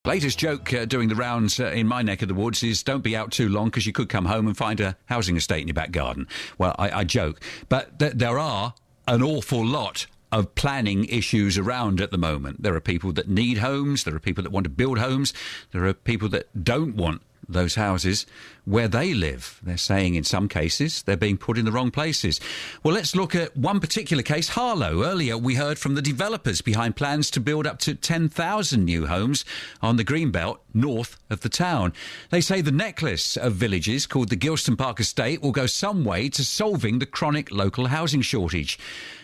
Latest joke doing the rounds in my neck of the woods is don't be out too long because you could come home and find a housing estate in your back garden. Well, I joke, but there are an awful lot of planning issues around at the moment. There are people that need homes, there are people that want to build homes, there are people that don't want those houses where they live. They're saying in some cases they're being put in the wrong places. Well, let's look at one particular case, Harlow. Earlier we heard from the developers behind plans to build up to 10,000 new homes on the Greenbelt north of the town. They say the necklace of villages called the Gilston Park Estate will go some way to solving the chronic local housing shortage.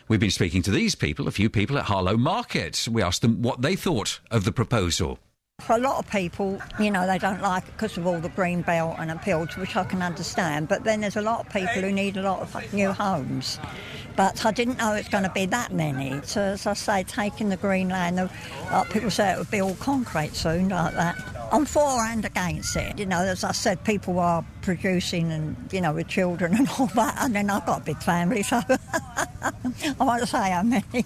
We've been speaking to these people, a few people at Harlow Market. We asked them what they thought of the proposal. For a lot of people, you know, they don't like it because of all the green belt and appeals, which I can understand. But then there's a lot of people who need a lot of new homes. But I didn't know it's going to be that many. So, as I say, taking the green land, people say it would be all concrete soon, like that. I'm for and against it. You know, as I said, people are producing and, you know, with children and all that. And then I've got a big family, so I won't say how many.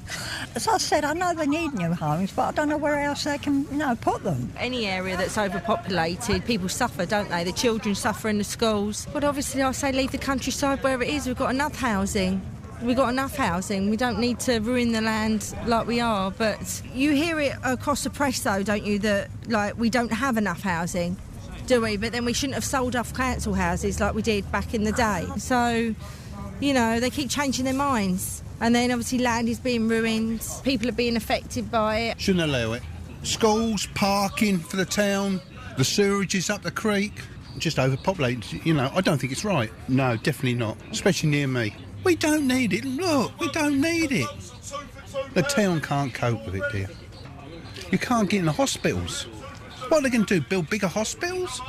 As I said, I know they need new homes, but I don't know where else they can, you know, put them. Any area that's overpopulated, people suffer, don't they? The children suffer in the schools. But obviously I say leave the countryside where it is. We've got enough housing. We don't need to ruin the land like we are. But you hear it across the press, though, don't you, that, like, we don't have enough housing, do we? But then we shouldn't have sold off council houses like we did back in the day. So, you know, they keep changing their minds. And then, obviously, land is being ruined. People are being affected by it. Shouldn't allow it. Schools, parking for the town, the sewages up the creek. Just overpopulated, you know. I don't think it's right. No, definitely not, especially near me. We don't need it. Look, we don't need it. The town can't cope with it, dear. You can't get in the hospitals. What are they going to do, build bigger hospitals?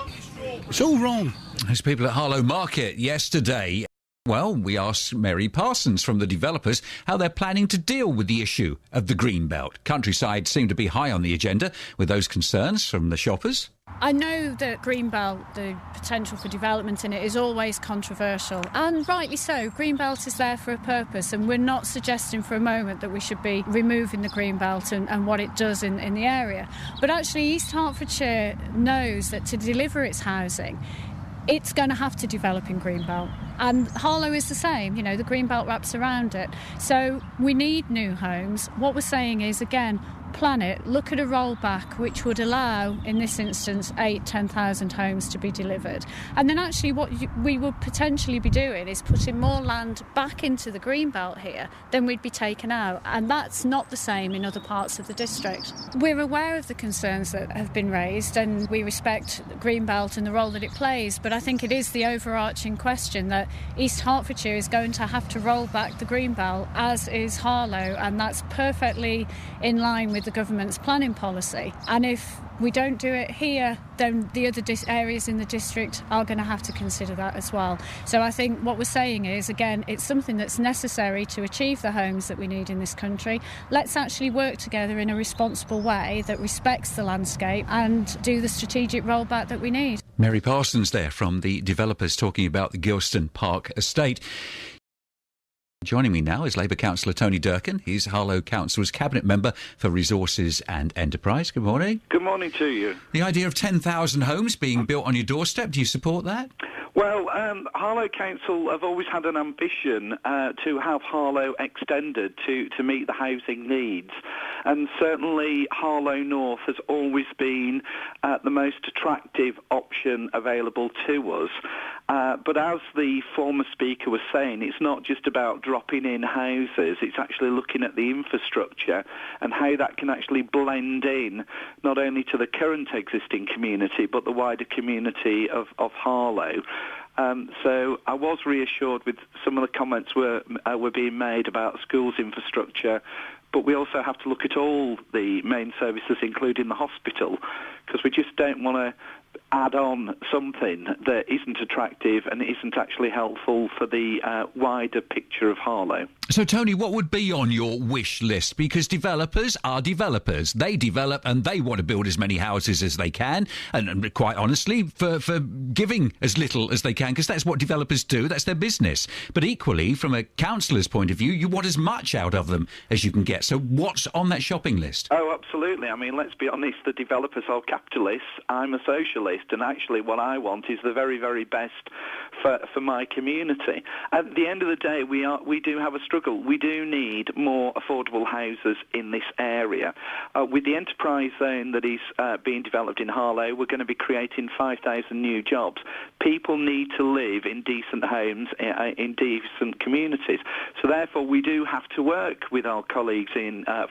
It's all wrong. Those people at Harlow Market yesterday. Well, we asked Mary Parsons from the developers how they're planning to deal with the issue of the Greenbelt. Countryside seemed to be high on the agenda with those concerns from the shoppers. I know that Greenbelt, the potential for development in it, is always controversial, and rightly so. Greenbelt is there for a purpose, and we're not suggesting for a moment that we should be removing the Greenbelt and what it does in the area. But actually, East Hertfordshire knows that to deliver its housing, it's going to have to develop in Greenbelt. And Harlow is the same, you know, the Greenbelt wraps around it. So we need new homes. What we're saying is, again, plan it, look at a rollback which would allow, in this instance, 10,000 homes to be delivered. And then actually what we would potentially be doing is putting more land back into the Greenbelt here than we'd be taking out. And that's not the same in other parts of the district. We're aware of the concerns that have been raised, and we respect Greenbelt and the role that it plays, but I think it is the overarching question that East Hertfordshire is going to have to roll back the Greenbelt, as is Harlow, and that's perfectly in line with the government's planning policy. And if we don't do it here, then the other areas in the district are going to have to consider that as well. So I think what we're saying is, again, it's something that's necessary to achieve the homes that we need in this country. Let's actually work together in a responsible way that respects the landscape and do the strategic rollback that we need. Mary Parsons there from the developers talking about the Gilston Park Estate. Joining me now is Labour councillor Tony Durcan. He's Harlow Council's Cabinet Member for Resources and Enterprise. Good morning. Good morning to you. The idea of 10,000 homes being built on your doorstep, do you support that? Well, Harlow Council have always had an ambition to have Harlow extended to meet the housing needs. And certainly Harlow North has always been the most attractive option available to us. But as the former speaker was saying, it's not just about dropping in houses, it's actually looking at the infrastructure and how that can actually blend in not only to the current existing community but the wider community of Harlow. So I was reassured with some of the comments were being made about schools infrastructure, but we also have to look at all the main services, including the hospital, because we just don't want to add on something that isn't attractive and isn't actually helpful for the wider picture of Harlow. So, Tony, what would be on your wish list? Because developers are developers. They develop and they want to build as many houses as they can. And quite honestly, for giving as little as they can, because that's what developers do. That's their business. But equally, from a councillor's point of view, you want as much out of them as you can get. So what's on that shopping list? Oh, absolutely. I mean, let's be honest, the developers are capitalists. I'm a socialist. And actually what I want is the very, very best for my community. At the end of the day, we do have a struggle. We do need more affordable houses in this area. With the enterprise zone that is being developed in Harlow, we're going to be creating 5,000 new jobs. People need to live in decent homes, in decent communities. So therefore, we do have to work with our colleagues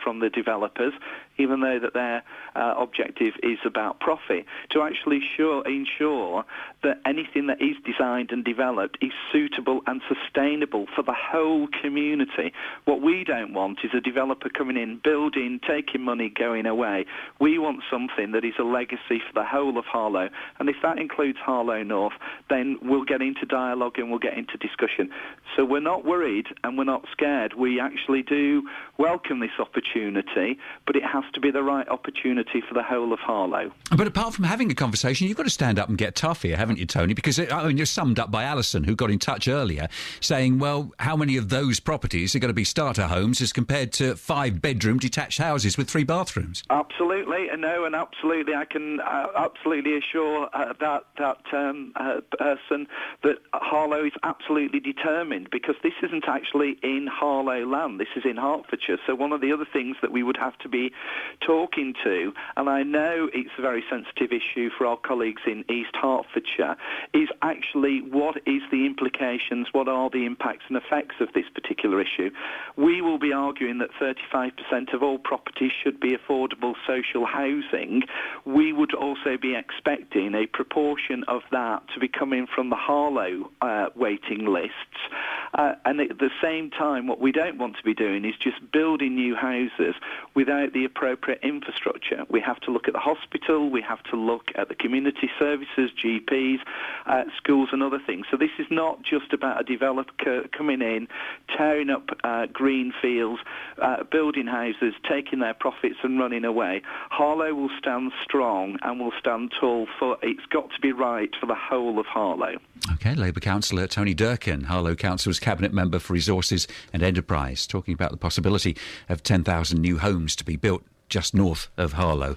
from the developers, even though that their objective is about profit, to actually ensure that anything that is designed and developed is suitable and sustainable for the whole community. What we don't want is a developer coming in, building, taking money, going away. We want something that is a legacy for the whole of Harlow, and if that includes Harlow North, then we'll get into dialogue and we'll get into discussion. So we're not worried and we're not scared. We actually do welcome this opportunity, but it has to be the right opportunity for the whole of Harlow. But apart from having a conversation, you've got to stand up and get tough here, haven't you, Tony? Because you're summed up by Alison, who got in touch earlier, saying, well, how many of those properties are going to be starter homes as compared to 5-bedroom detached houses with 3 bathrooms? Absolutely, no, and absolutely, I can absolutely assure that person that Harlow is absolutely determined, because this isn't actually in Harlow land, this is in Hertfordshire. So one of the other things that we would have to be talking to, and I know it's a very sensitive issue for our colleagues in East Hertfordshire, is actually what is the implications, what are the impacts and effects of this particular issue. We will be arguing that 35% of all properties should be affordable social housing. We would also be expecting a proportion of that to be coming from the Harlow waiting lists. And at the same time, what we don't want to be doing is just building new houses without the appropriate infrastructure. We have to look at the hospital, we have to look at the community services, GPs, schools and other things. So this is not just about a developer coming in, tearing up green fields, building houses, taking their profits and running away. Harlow will stand strong and will stand tall for, it's got to be right for the whole of Harlow. OK, Labour councillor Tony Durcan, Harlow Council's Cabinet Member for Resources and Enterprise, talking about the possibility of 10,000 new homes to be built just north of Harlow.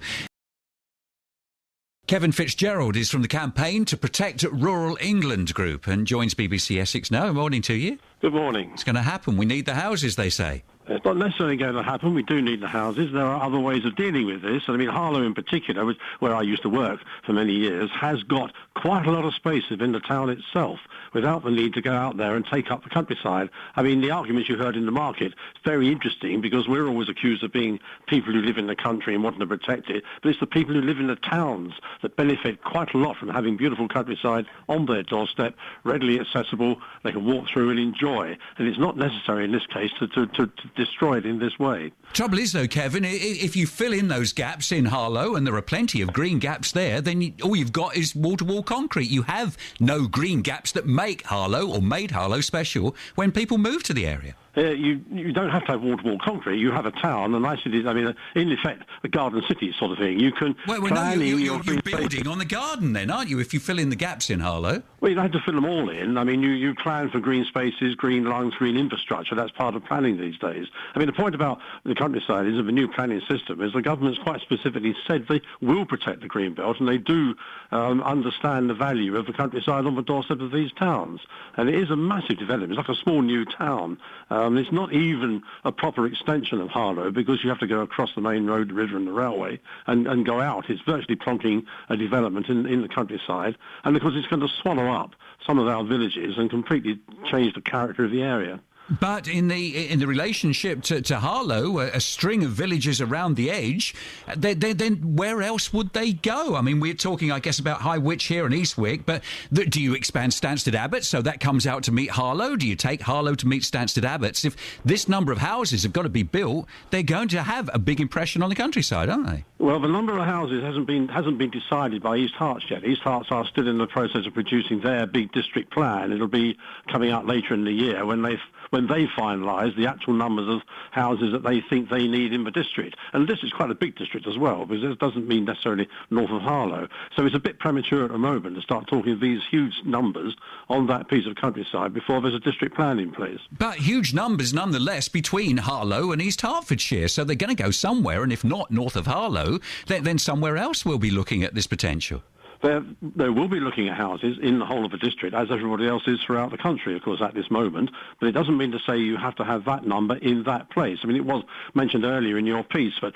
Kevin Fitzgerald is from the Campaign to Protect Rural England group and joins BBC Essex now. Good morning to you. Good morning. It's going to happen. We need the houses, they say. It's not necessarily going to happen. We do need the houses. There are other ways of dealing with this. I mean, Harlow in particular, where I used to work for many years, has got quite a lot of space within the town itself without the need to go out there and take up the countryside. I mean, the arguments you heard in the market, it's very interesting because we're always accused of being people who live in the country and wanting to protect it, but it's the people who live in the towns that benefit quite a lot from having beautiful countryside on their doorstep, readily accessible, they can walk through and enjoy. And it's not necessary in this case to destroy it in this way. Trouble is, though, Kevin, if you fill in those gaps in Harlow, and there are plenty of green gaps there, then all you've got is wall-to-wall concrete. You have no green gaps that make Harlow or made Harlow special when people move to the area. You don't have to have wall-to-wall concrete. You have a town, and I mean, in effect, a garden city sort of thing. You can you're building on the garden then, aren't you, if you fill in the gaps in Harlow? Well, you don't have to fill them all in. I mean, you plan for green spaces, green lines, green infrastructure. That's part of planning these days. I mean, the point about the countryside is of the new planning system is the government's quite specifically said they will protect the green belt, and they do understand the value of the countryside on the doorstep of these towns. And it is a massive development. It's like a small new town. It's not even a proper extension of Harlow because you have to go across the main road, the river and the railway and go out. It's virtually plonking a development in the countryside, and because it's going to swallow up some of our villages and completely change the character of the area. But in the relationship to Harlow, a string of villages around the edge, then where else would they go? I mean, we're talking, I guess, about High Wycombe here and Eastwick, but do you expand Stansted Abbott so that comes out to meet Harlow? Do you take Harlow to meet Stansted Abbott? If this number of houses have got to be built, they're going to have a big impression on the countryside, aren't they? Well, the number of houses hasn't been decided by East Herts yet. East Herts are still in the process of producing their big district plan. It'll be coming out later in the year when they finalise the actual numbers of houses that they think they need in the district. And this is quite a big district as well, because it doesn't mean necessarily north of Harlow. So it's a bit premature at the moment to start talking of these huge numbers on that piece of countryside before there's a district plan in place. But huge numbers nonetheless between Harlow and East Hertfordshire, so they're going to go somewhere, and if not north of Harlow, then somewhere else we'll be looking at this potential. They will be looking at houses in the whole of the district, as everybody else is throughout the country, of course, at this moment. But it doesn't mean to say you have to have that number in that place. I mean, it was mentioned earlier in your piece, but,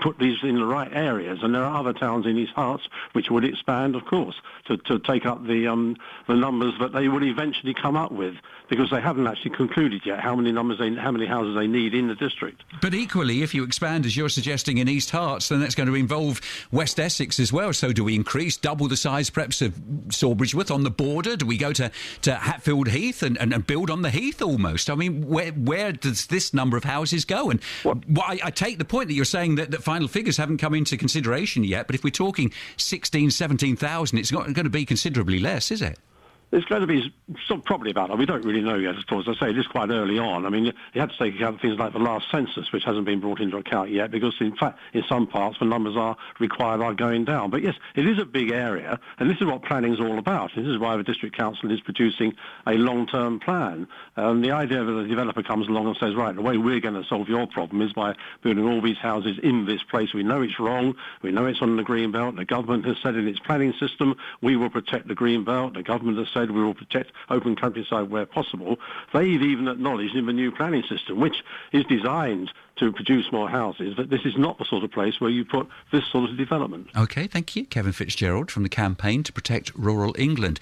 put these in the right areas. And there are other towns in East Herts which would expand, of course, to take up the numbers that they would eventually come up with, because they haven't actually concluded yet how many houses they need in the district. But equally, if you expand, as you're suggesting, in East Herts, then that's going to involve West Essex as well. So do we increase, double the size perhaps of Sawbridgeworth on the border? Do we go to Hatfield Heath and build on the heath almost? I mean, where does this number of houses go? And I take the point that you're saying that final figures haven't come into consideration yet, but if we're talking 16,000, 17,000, it's not going to be considerably less, is it? It's going to be probably about that. We don't really know yet, of course. As I say, it is quite early on. I mean, you have to take account of things like the last census, which hasn't been brought into account yet, because, in fact, in some parts, the numbers are going down. But, yes, it is a big area, and this is what planning is all about. This is why the District Council is producing a long-term plan. The idea that the developer comes along and says, right, the way we're going to solve your problem is by building all these houses in this place. We know it's wrong. We know it's on the green belt. The government has said in its planning system, we will protect the green belt. The government has said we will protect open countryside where possible. They've even acknowledged in the new planning system, which is designed to produce more houses, that this is not the sort of place where you put this sort of development. OK, thank you. Kevin Fitzgerald from the Campaign to Protect Rural England.